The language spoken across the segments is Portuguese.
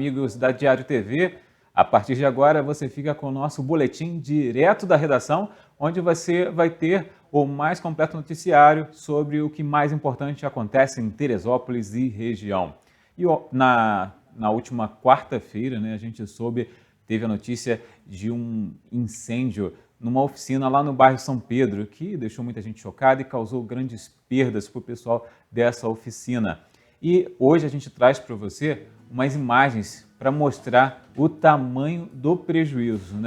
amigos da Diário TV. A partir de agora você fica com o nosso boletim direto da redação, onde você vai ter o mais completo noticiário sobre o que mais importante acontece em Teresópolis e região. E na última quarta-feira, a gente teve a notícia de um incêndio numa oficina lá no bairro São Pedro, que deixou muita gente chocada e causou grandes perdas para o pessoal dessa oficina. E hoje a gente traz para você umas imagens para mostrar o tamanho do prejuízo,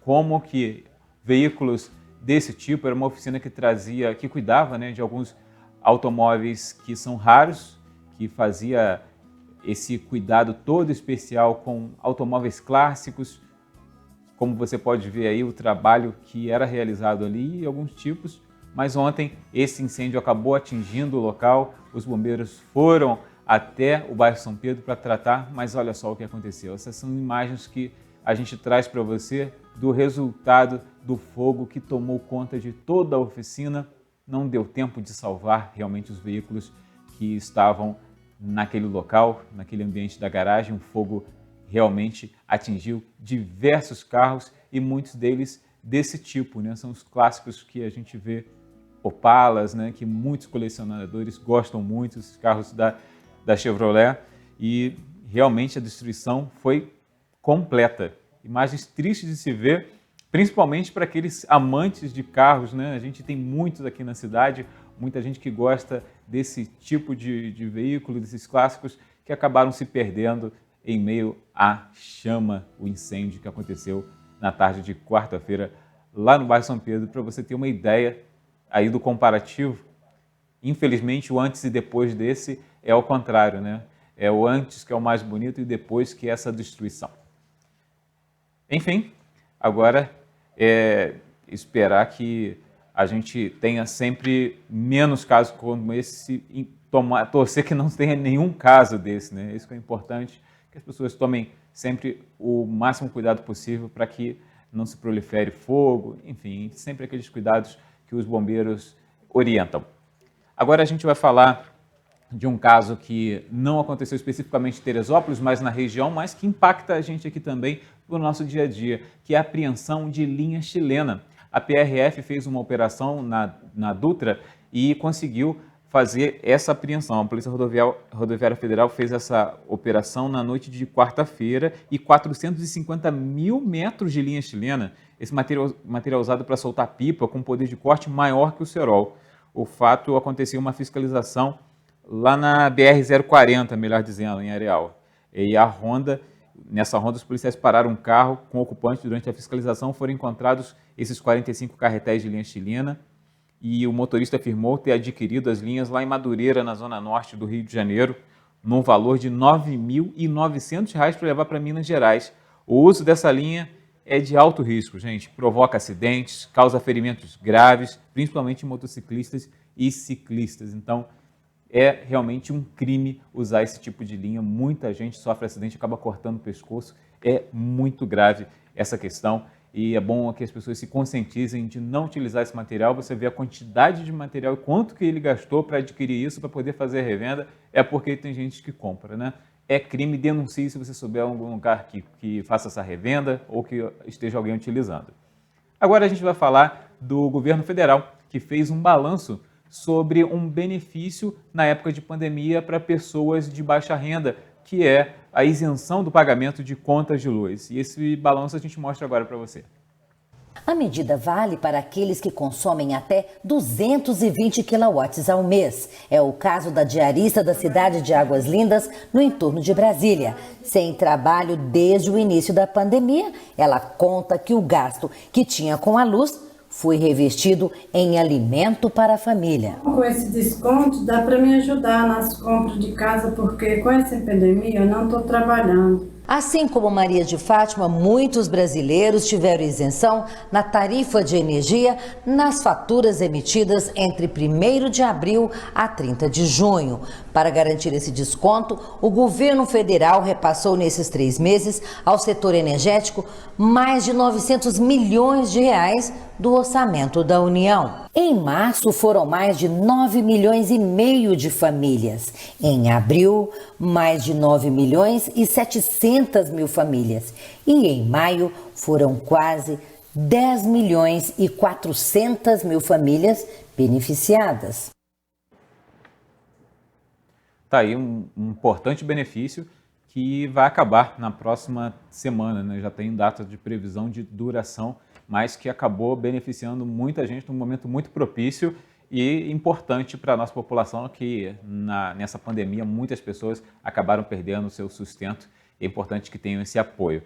Como que veículos desse tipo, era uma oficina que cuidava de alguns automóveis que são raros, que fazia esse cuidado todo especial com automóveis clássicos. Como você pode ver aí, o trabalho que era realizado ali e alguns tipos. Mas ontem esse incêndio acabou atingindo o local, os bombeiros foram até o bairro São Pedro para tratar, mas olha só o que aconteceu. Essas são imagens que a gente traz para você do resultado do fogo que tomou conta de toda a oficina. Não deu tempo de salvar realmente os veículos que estavam naquele local, naquele ambiente da garagem. O fogo realmente atingiu diversos carros e muitos deles desse tipo, São os clássicos que a gente vê, Opalas, que muitos colecionadores gostam muito, esses carros da Chevrolet, e realmente a destruição foi completa. Imagens tristes de se ver, principalmente para aqueles amantes de carros, A gente tem muitos aqui na cidade, muita gente que gosta desse tipo de veículo, desses clássicos, que acabaram se perdendo em meio à chama, o incêndio que aconteceu na tarde de quarta-feira, lá no bairro São Pedro. Para você ter uma ideia aí do comparativo, infelizmente o antes e depois desse é o contrário, É o antes que é o mais bonito e depois que é essa destruição. Enfim, agora é esperar que a gente tenha sempre menos casos como esse, torcer que não tenha nenhum caso desse, Isso que é importante, que as pessoas tomem sempre o máximo cuidado possível para que não se prolifere fogo, enfim, sempre aqueles cuidados que os bombeiros orientam. Agora a gente vai falar de um caso que não aconteceu especificamente em Teresópolis, mas na região, mas que impacta a gente aqui também no nosso dia a dia, que é a apreensão de linha chilena. A PRF fez uma operação na Dutra e conseguiu fazer essa apreensão. A Polícia Rodoviária Federal fez essa operação na noite de quarta-feira e 450 mil metros de linha chilena, esse material usado para soltar pipa com poder de corte maior que o cerol. O fato aconteceu uma fiscalização lá na BR-040, melhor dizendo, em Areal. E nessa ronda, os policiais pararam um carro com ocupante. Durante a fiscalização foram encontrados esses 45 carretéis de linha chilena e o motorista afirmou ter adquirido as linhas lá em Madureira, na zona norte do Rio de Janeiro, num valor de R$ 9.900 para levar para Minas Gerais. O uso dessa linha é de alto risco, gente. Provoca acidentes, causa ferimentos graves, principalmente em motociclistas e ciclistas. Então, é realmente um crime usar esse tipo de linha. Muita gente sofre acidente, acaba cortando o pescoço. É muito grave essa questão e é bom que as pessoas se conscientizem de não utilizar esse material. Você vê a quantidade de material e quanto que ele gastou para adquirir isso, para poder fazer a revenda, é porque tem gente que compra, É crime, denuncie se você souber algum lugar que faça essa revenda ou que esteja alguém utilizando. Agora a gente vai falar do governo federal, que fez um balanço sobre um benefício na época de pandemia para pessoas de baixa renda, que é a isenção do pagamento de contas de luz. E esse balanço a gente mostra agora para você. A medida vale para aqueles que consomem até 220 quilowatts ao mês. É o caso da diarista da cidade de Águas Lindas, no entorno de Brasília. Sem trabalho desde o início da pandemia, ela conta que o gasto que tinha com a luz foi revestido em alimento para a família. Com esse desconto dá para me ajudar nas compras de casa, porque com essa pandemia eu não estou trabalhando. Assim como Maria de Fátima, muitos brasileiros tiveram isenção na tarifa de energia nas faturas emitidas entre 1º de abril a 30 de junho. Para garantir esse desconto, o governo federal repassou nesses 3 meses ao setor energético mais de 900 milhões de reais do orçamento da União. Em março, foram mais de 9 milhões e meio de famílias. Em abril, mais de 9 milhões e 700 mil famílias. E em maio, foram quase 10 milhões e 400 mil famílias beneficiadas. Está aí um importante benefício que vai acabar na próxima semana, né? Já tem data de previsão de duração, mas que acabou beneficiando muita gente num momento muito propício e importante para a nossa população, que nessa pandemia muitas pessoas acabaram perdendo o seu sustento. É importante que tenham esse apoio.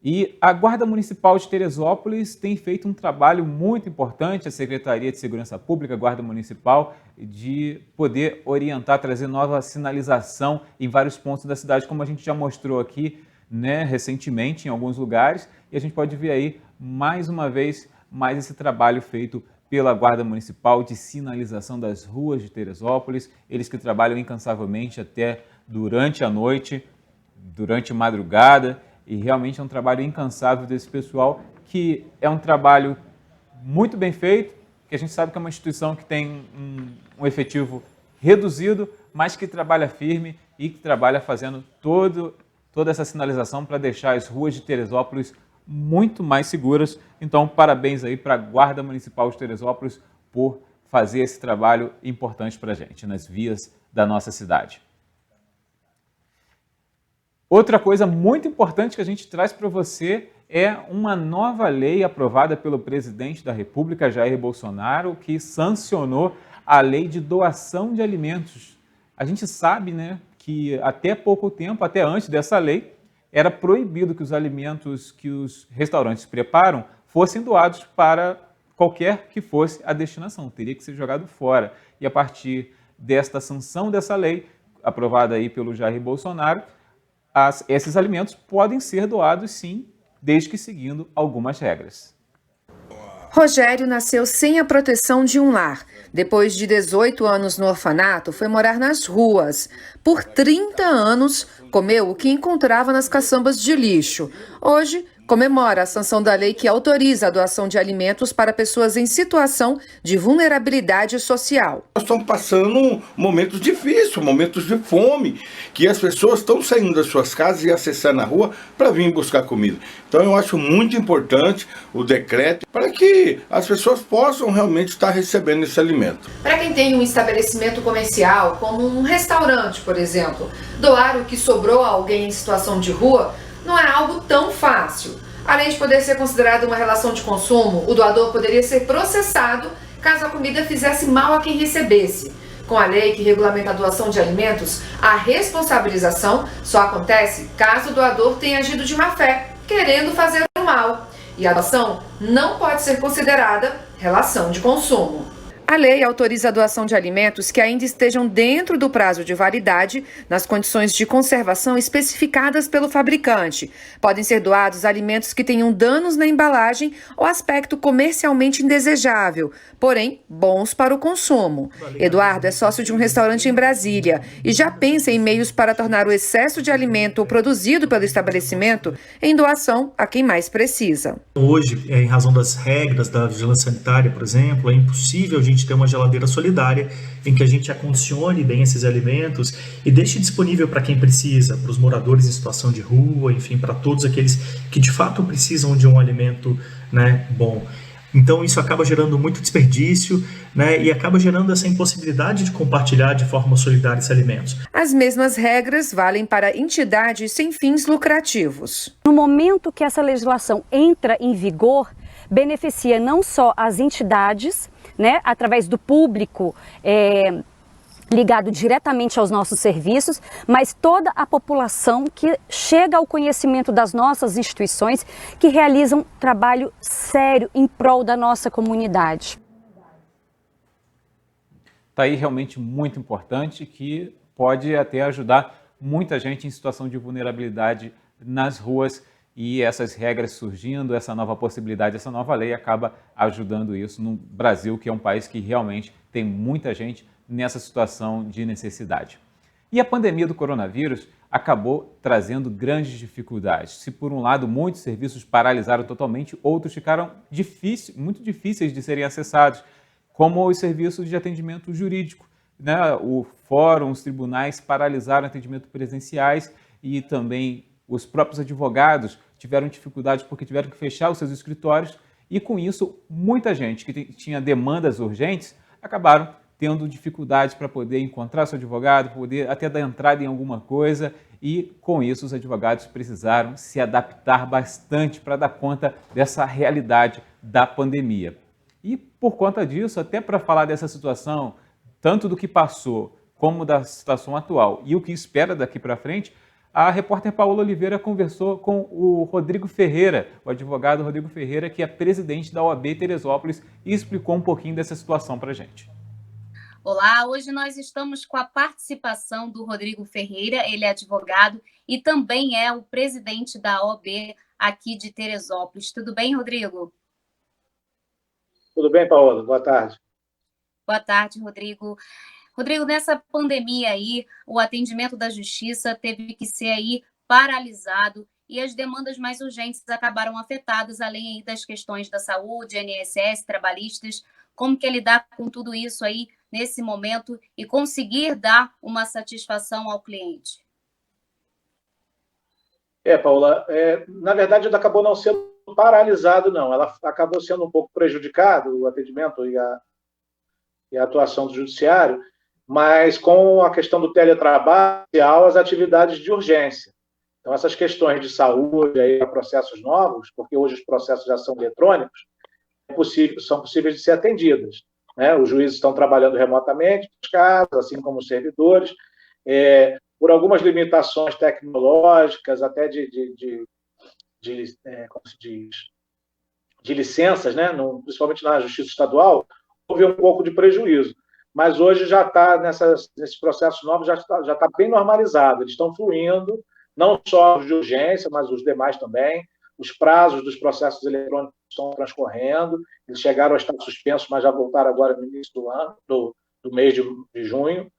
E a Guarda Municipal de Teresópolis tem feito um trabalho muito importante, a Secretaria de Segurança Pública, a Guarda Municipal, de poder orientar, trazer nova sinalização em vários pontos da cidade, como a gente já mostrou aqui, né, recentemente em alguns lugares, e a gente pode ver aí, mais uma vez, mais esse trabalho feito pela Guarda Municipal de sinalização das ruas de Teresópolis, eles que trabalham incansavelmente até durante a noite, durante a madrugada, e realmente é um trabalho incansável desse pessoal, que é um trabalho muito bem feito, que a gente sabe que é uma instituição que tem um efetivo reduzido, mas que trabalha firme e que trabalha fazendo toda essa sinalização para deixar as ruas de Teresópolis muito mais seguras. Então, parabéns aí para a Guarda Municipal de Teresópolis por fazer esse trabalho importante para a gente nas vias da nossa cidade. Outra coisa muito importante que a gente traz para você é uma nova lei aprovada pelo presidente da República, Jair Bolsonaro, que sancionou a lei de doação de alimentos. A gente sabe, né, que até pouco tempo, até antes dessa lei, era proibido que os alimentos que os restaurantes preparam fossem doados para qualquer que fosse a destinação, teria que ser jogado fora. E a partir desta sanção dessa lei, aprovada aí pelo Jair Bolsonaro, esses alimentos podem ser doados sim, desde que seguindo algumas regras. Rogério nasceu sem a proteção de um lar. Depois de 18 anos no orfanato, foi morar nas ruas. Por 30 anos, comeu o que encontrava nas caçambas de lixo. Hoje, comemora a sanção da lei que autoriza a doação de alimentos para pessoas em situação de vulnerabilidade social. Nós estamos passando momentos difíceis, momentos de fome, que as pessoas estão saindo das suas casas e acessando a rua para vir buscar comida. Então eu acho muito importante o decreto para que as pessoas possam realmente estar recebendo esse alimento. Para quem tem um estabelecimento comercial, como um restaurante, por exemplo, doar o que sobrou a alguém em situação de rua não é algo tão fácil. Além de poder ser considerado uma relação de consumo, o doador poderia ser processado caso a comida fizesse mal a quem recebesse. Com a lei que regulamenta a doação de alimentos, a responsabilização só acontece caso o doador tenha agido de má fé, querendo fazer o mal. E a doação não pode ser considerada relação de consumo. A lei autoriza a doação de alimentos que ainda estejam dentro do prazo de validade, nas condições de conservação especificadas pelo fabricante. Podem ser doados alimentos que tenham danos na embalagem ou aspecto comercialmente indesejável, porém bons para o consumo. Eduardo é sócio de um restaurante em Brasília e já pensa em meios para tornar o excesso de alimento produzido pelo estabelecimento em doação a quem mais precisa. Hoje, em razão das regras da vigilância sanitária, por exemplo, é impossível a gente ter uma geladeira solidária em que a gente acondicione bem esses alimentos e deixe disponível para quem precisa, para os moradores em situação de rua, enfim, para todos aqueles que de fato precisam de um alimento, né, bom. Então isso acaba gerando muito desperdício, né, e acaba gerando essa impossibilidade de compartilhar de forma solidária esses alimentos. As mesmas regras valem para entidades sem fins lucrativos. No momento que essa legislação entra em vigor, beneficia não só as entidades, né, através do público ligado diretamente aos nossos serviços, mas toda a população que chega ao conhecimento das nossas instituições que realizam trabalho sério em prol da nossa comunidade. Está aí realmente muito importante, que pode até ajudar muita gente em situação de vulnerabilidade nas ruas, e essas regras surgindo, essa nova possibilidade, essa nova lei acaba ajudando isso no Brasil, que é um país que realmente tem muita gente nessa situação de necessidade. E a pandemia do coronavírus acabou trazendo grandes dificuldades. Se por um lado muitos serviços paralisaram totalmente, outros ficaram muito difíceis de serem acessados, como os serviços de atendimento jurídico, né? O fórum, os tribunais paralisaram atendimento presenciais e também os próprios advogados tiveram dificuldades porque tiveram que fechar os seus escritórios e com isso muita gente que tinha demandas urgentes acabaram tendo dificuldades para poder encontrar seu advogado, poder até dar entrada em alguma coisa e com isso os advogados precisaram se adaptar bastante para dar conta dessa realidade da pandemia. E por conta disso, até para falar dessa situação, tanto do que passou como da situação atual e o que espera daqui para frente, a repórter Paola Oliveira conversou com o Rodrigo Ferreira, o advogado Rodrigo Ferreira, que é presidente da OAB Teresópolis, e explicou um pouquinho dessa situação para a gente. Olá, hoje nós estamos com a participação do Rodrigo Ferreira, ele é advogado e também é o presidente da OAB aqui de Teresópolis. Tudo bem, Rodrigo? Tudo bem, Paola? Boa tarde. Boa tarde, Rodrigo. Rodrigo, nessa pandemia aí, o atendimento da justiça teve que ser aí paralisado e as demandas mais urgentes acabaram afetadas, além aí das questões da saúde, INSS, trabalhistas. Como que é lidar com tudo isso aí nesse momento e conseguir dar uma satisfação ao cliente? Paula, na verdade, ela acabou não sendo paralisado, não. Ela acabou sendo um pouco prejudicado, o atendimento e a atuação do judiciário, mas com a questão do teletrabalho, as atividades de urgência. Então, essas questões de saúde, aí, processos novos, porque hoje os processos já são eletrônicos, são possíveis de ser atendidas, né? Os juízes estão trabalhando remotamente nos casos, assim como os servidores, por algumas limitações tecnológicas, até como se diz, de licenças, né? Principalmente na Justiça Estadual, houve um pouco de prejuízo. Mas hoje já está, nesses processos novos, já está bem normalizado. Eles estão fluindo, não só os de urgência, mas os demais também. Os prazos dos processos eletrônicos estão transcorrendo. Eles chegaram a estar suspensos, mas já voltaram agora no início do ano, do mês de junho.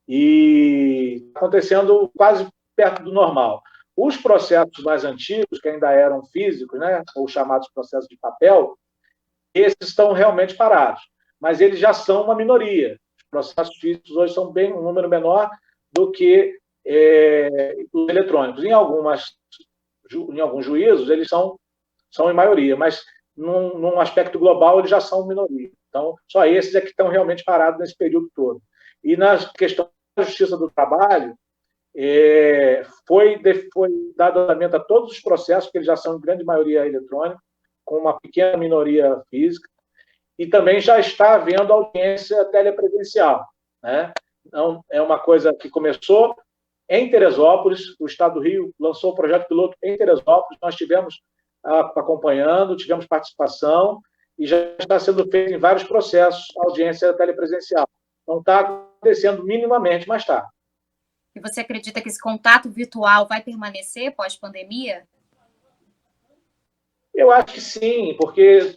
E acontecendo quase perto do normal. Os processos mais antigos, que ainda eram físicos, né, ou chamados processos de papel, esses estão realmente parados. Mas eles já são uma minoria. Os processos físicos hoje são um número menor do que os eletrônicos. Em alguns juízos, eles são em maioria, mas num aspecto global, eles já são minoria. Então, só esses é que estão realmente parados nesse período todo. E na questão da Justiça do Trabalho, foi dado andamento a todos os processos, que eles já são em grande maioria eletrônicos, com uma pequena minoria física, e também já está havendo audiência telepresencial, né? Então, é uma coisa que começou em Teresópolis, o Estado do Rio lançou o projeto piloto em Teresópolis, nós tivemos acompanhando, tivemos participação, e já está sendo feito em vários processos audiência telepresencial. Então, está acontecendo minimamente, mas está. E você acredita que esse contato virtual vai permanecer pós-pandemia? Eu acho que sim, porque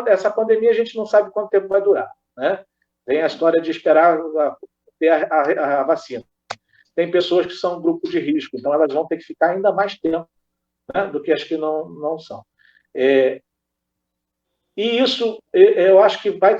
essa pandemia a gente não sabe quanto tempo vai durar, né? Tem a história de esperar ter a vacina. Tem pessoas que são grupos de risco, então elas vão ter que ficar ainda mais tempo, né, do que as que não são. E isso, eu acho que vai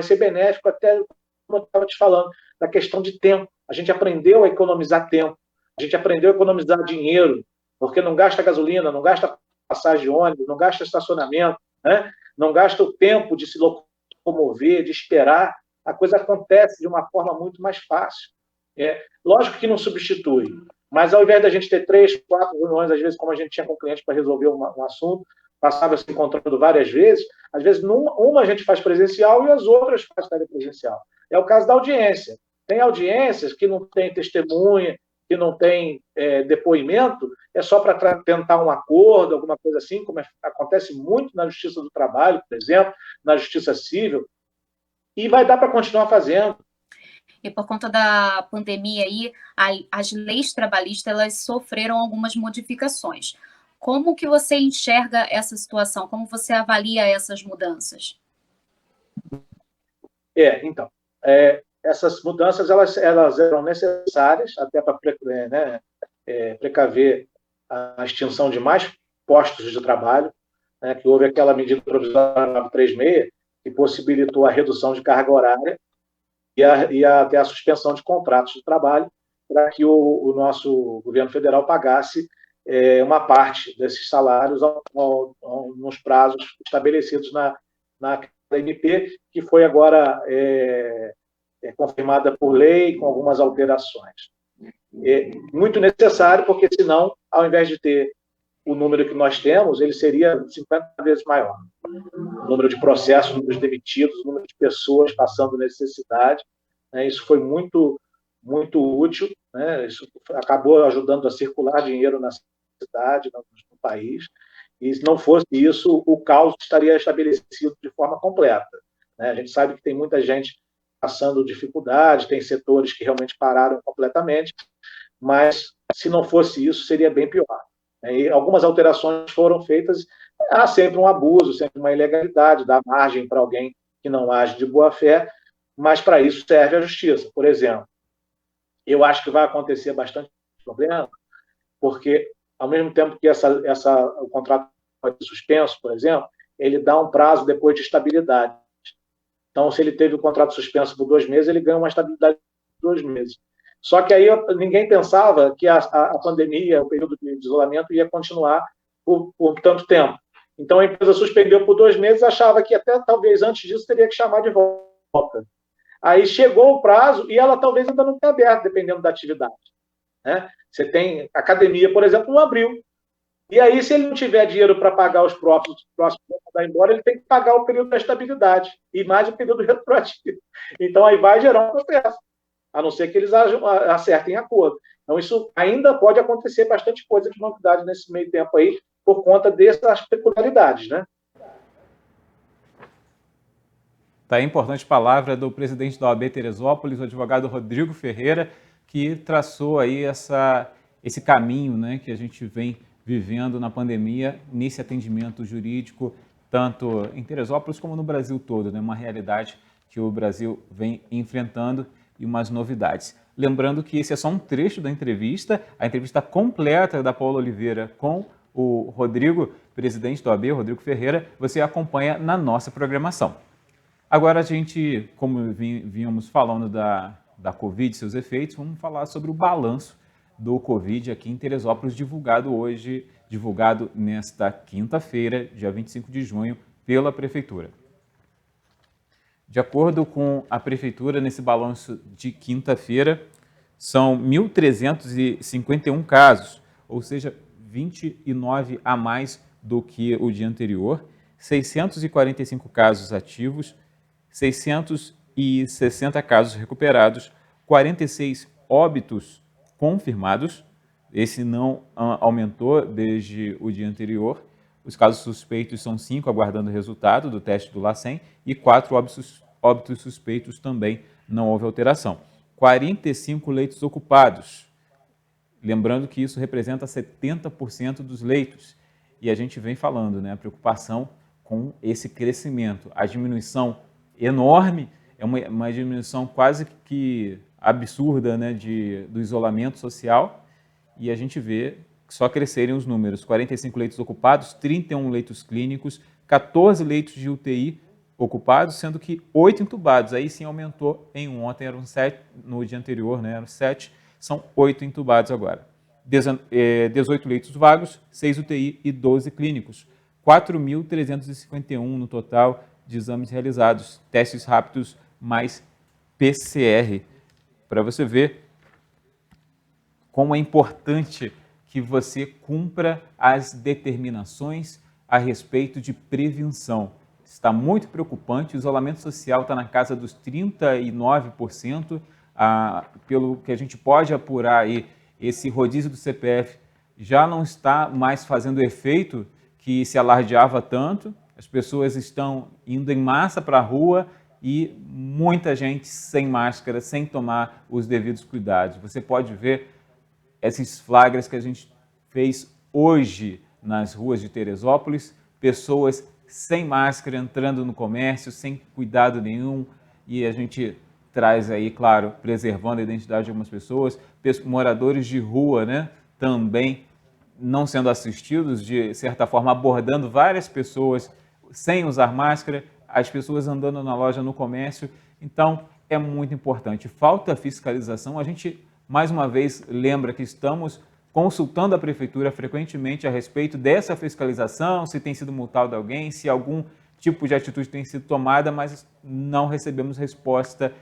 ser benéfico, até como eu estava te falando, da questão de tempo. A gente aprendeu a economizar tempo, a gente aprendeu a economizar dinheiro, porque não gasta gasolina, não gasta passagem de ônibus, não gasta estacionamento, né? Não gasta o tempo de se locomover, de esperar. A coisa acontece de uma forma muito mais fácil. Lógico que não substitui, mas ao invés da gente ter 3, 4 reuniões, às vezes, como a gente tinha com o cliente para resolver um assunto, passava se encontrando várias vezes, às vezes uma a gente faz presencial e as outras faz telepresencial. É o caso da audiência. Tem audiências que não tem testemunha, que não tem depoimento, é só para tentar um acordo, alguma coisa assim, como acontece muito na Justiça do Trabalho, por exemplo, na Justiça Civil, e vai dar para continuar fazendo. E por conta da pandemia aí, as leis trabalhistas elas sofreram algumas modificações. Como que você enxerga essa situação? Como você avalia essas mudanças? Então, essas mudanças elas eram necessárias até para precaver a extinção de mais postos de trabalho, né, que houve aquela medida provisória 936, que possibilitou a redução de carga horária e até a suspensão de contratos de trabalho, para que o nosso governo federal pagasse uma parte desses salários nos prazos estabelecidos na MP, que foi agora confirmada por lei, com algumas alterações. Muito necessário, porque senão, ao invés de ter o número que nós temos, ele seria 50 vezes maior. O número de processos, o número de demitidos, o número de pessoas passando necessidade, né? Isso foi muito, muito útil, né? Isso acabou ajudando a circular dinheiro na cidade, no país, e se não fosse isso, o caos estaria estabelecido de forma completa, né? A gente sabe que tem muita gente passando dificuldade, tem setores que realmente pararam completamente, mas se não fosse isso, seria bem pior. E algumas alterações foram feitas, há sempre um abuso, sempre uma ilegalidade, dá margem para alguém que não age de boa fé, mas para isso serve a justiça. Por exemplo, eu acho que vai acontecer bastante problema, porque ao mesmo tempo que o contrato pode ser suspenso, por exemplo, ele dá um prazo depois de estabilidade. Então, se ele teve o contrato suspenso por 2 meses, ele ganha uma estabilidade de 2 meses. Só que aí ninguém pensava que a pandemia, o período de isolamento, ia continuar por tanto tempo. Então, a empresa suspendeu por 2 meses, achava que até talvez antes disso teria que chamar de volta. Aí chegou o prazo e ela talvez ainda não tenha aberto, dependendo da atividade, né? Você tem academia, por exemplo, não abriu. E aí, se ele não tiver dinheiro para pagar os próximos para dar embora, ele tem que pagar o período da estabilidade e mais o período retroativo. Então, aí vai gerar um processo, a não ser que eles acertem acordo. Então, isso ainda pode acontecer bastante coisa de novidade nesse meio tempo aí, por conta dessas peculiaridades, né? Tá aí a importante palavra do presidente da OAB Teresópolis, o advogado Rodrigo Ferreira, que traçou aí esse caminho, né, que a gente vem vivendo na pandemia, nesse atendimento jurídico, tanto em Teresópolis como no Brasil todo, né? Uma realidade que o Brasil vem enfrentando e umas novidades. Lembrando que esse é só um trecho da entrevista, a entrevista completa da Paula Oliveira com o Rodrigo, presidente da OAB, Rodrigo Ferreira, você acompanha na nossa programação. Agora a gente, como vínhamos falando da Covid e seus efeitos, vamos falar sobre o balanço do Covid aqui em Teresópolis, divulgado nesta quinta-feira, dia 25 de junho, pela Prefeitura. De acordo com a Prefeitura, nesse balanço de quinta-feira, são 1.351 casos, ou seja, 29 a mais do que o dia anterior, 645 casos ativos, 660 casos recuperados, 46 óbitos confirmados, esse não aumentou desde o dia anterior. Os casos suspeitos são 5, aguardando o resultado do teste do LACEN, e 4 óbitos suspeitos também não houve alteração. 45 leitos ocupados, lembrando que isso representa 70% dos leitos. E a gente vem falando, né, a preocupação com esse crescimento, a diminuição enorme, é uma diminuição quase que absurda, né, do isolamento social, e a gente vê só crescerem os números: 45 leitos ocupados, 31 leitos clínicos, 14 leitos de UTI ocupados, sendo que 8 entubados. Aí sim aumentou em ontem, eram 7, no dia anterior, né, eram 7, são 8 entubados agora. 18 leitos vagos, 6 UTI e 12 clínicos. 4.351 no total de exames realizados, testes rápidos mais PCR. Para você ver como é importante que você cumpra as determinações a respeito de prevenção. Está muito preocupante, o isolamento social está na casa dos 39%, pelo que a gente pode apurar aí, esse rodízio do CPF já não está mais fazendo o efeito que se alardeava tanto, as pessoas estão indo em massa para a rua e muita gente sem máscara, sem tomar os devidos cuidados. Você pode ver esses flagras que a gente fez hoje nas ruas de Teresópolis, pessoas sem máscara entrando no comércio, sem cuidado nenhum, e a gente traz aí, claro, preservando a identidade de algumas pessoas, moradores de rua, né, também não sendo assistidos, de certa forma abordando várias pessoas sem usar máscara, as pessoas andando na loja, no comércio. Então, é muito importante. Falta fiscalização. A gente, mais uma vez, lembra que estamos consultando a prefeitura frequentemente a respeito dessa fiscalização, se tem sido multado alguém, se algum tipo de atitude tem sido tomada, mas não recebemos resposta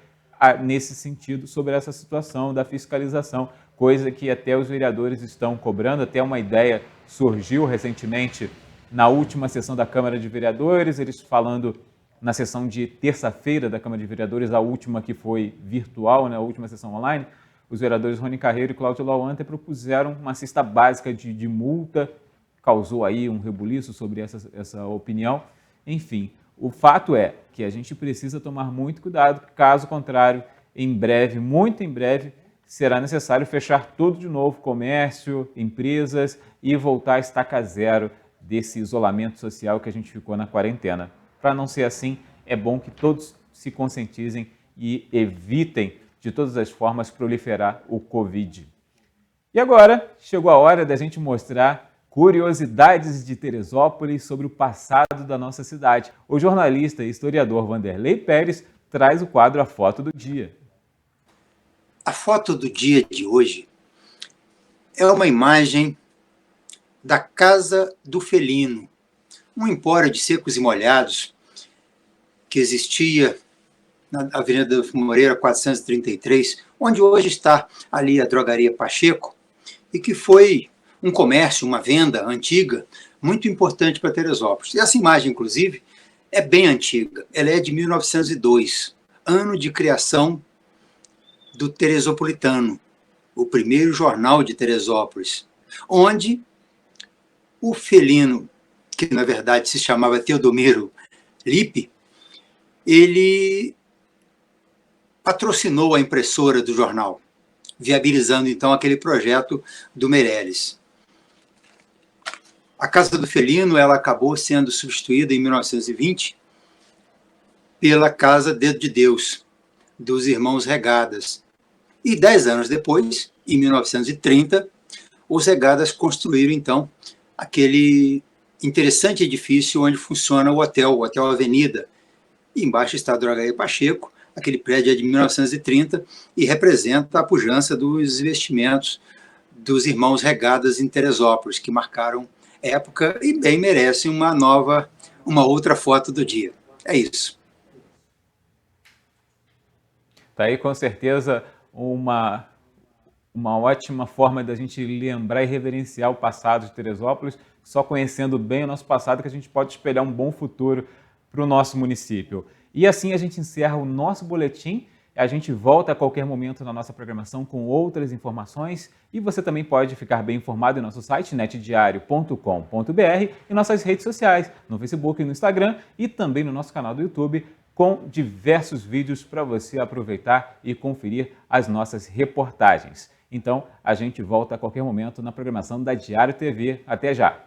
nesse sentido sobre essa situação da fiscalização, coisa que até os vereadores estão cobrando. Até uma ideia surgiu recentemente na última sessão da Câmara de Vereadores, eles falando na sessão de terça-feira da Câmara de Vereadores, a última que foi virtual, né, a última sessão online, os vereadores Rony Carreiro e Cláudio Lawanta propuseram uma cesta básica de multa, causou aí um rebuliço sobre essa opinião. Enfim, o fato é que a gente precisa tomar muito cuidado, caso contrário, em breve, muito em breve, será necessário fechar tudo de novo, comércio, empresas, e voltar a estaca zero desse isolamento social que a gente ficou na quarentena. Para não ser assim, é bom que todos se conscientizem e evitem, de todas as formas, proliferar o Covid. E agora, chegou a hora da gente mostrar curiosidades de Teresópolis sobre o passado da nossa cidade. O jornalista e historiador Vanderlei Pérez traz o quadro A Foto do Dia. A foto do dia de hoje é uma imagem da Casa do Felino, um empório de secos e molhados que existia na Avenida Moreira 433, onde hoje está ali a Drogaria Pacheco, e que foi um comércio, uma venda antiga, muito importante para Teresópolis. E essa imagem, inclusive, é bem antiga. Ela é de 1902, ano de criação do Teresopolitano, o primeiro jornal de Teresópolis, onde o Felino, que na verdade se chamava Teodomiro Lippe, ele patrocinou a impressora do jornal, viabilizando então aquele projeto do Meirelles. A Casa do Felino ela acabou sendo substituída em 1920 pela Casa Dedo de Deus, dos irmãos Regadas. E 10 anos depois, em 1930, os Regadas construíram então aquele interessante edifício onde funciona o Hotel Avenida. E embaixo está a Drogaria Pacheco. Aquele prédio é de 1930 e representa a pujança dos investimentos dos irmãos Regadas em Teresópolis, que marcaram época e bem merecem uma outra foto do dia. É isso. Tá aí com certeza uma ótima forma da gente lembrar e reverenciar o passado de Teresópolis. Só conhecendo bem o nosso passado que a gente pode espelhar um bom futuro para o nosso município. E assim a gente encerra o nosso boletim. A gente volta a qualquer momento na nossa programação com outras informações e você também pode ficar bem informado em nosso site netdiario.com.br e nossas redes sociais, no Facebook e no Instagram e também no nosso canal do YouTube, com diversos vídeos para você aproveitar e conferir as nossas reportagens. Então, a gente volta a qualquer momento na programação da Diário TV. Até já!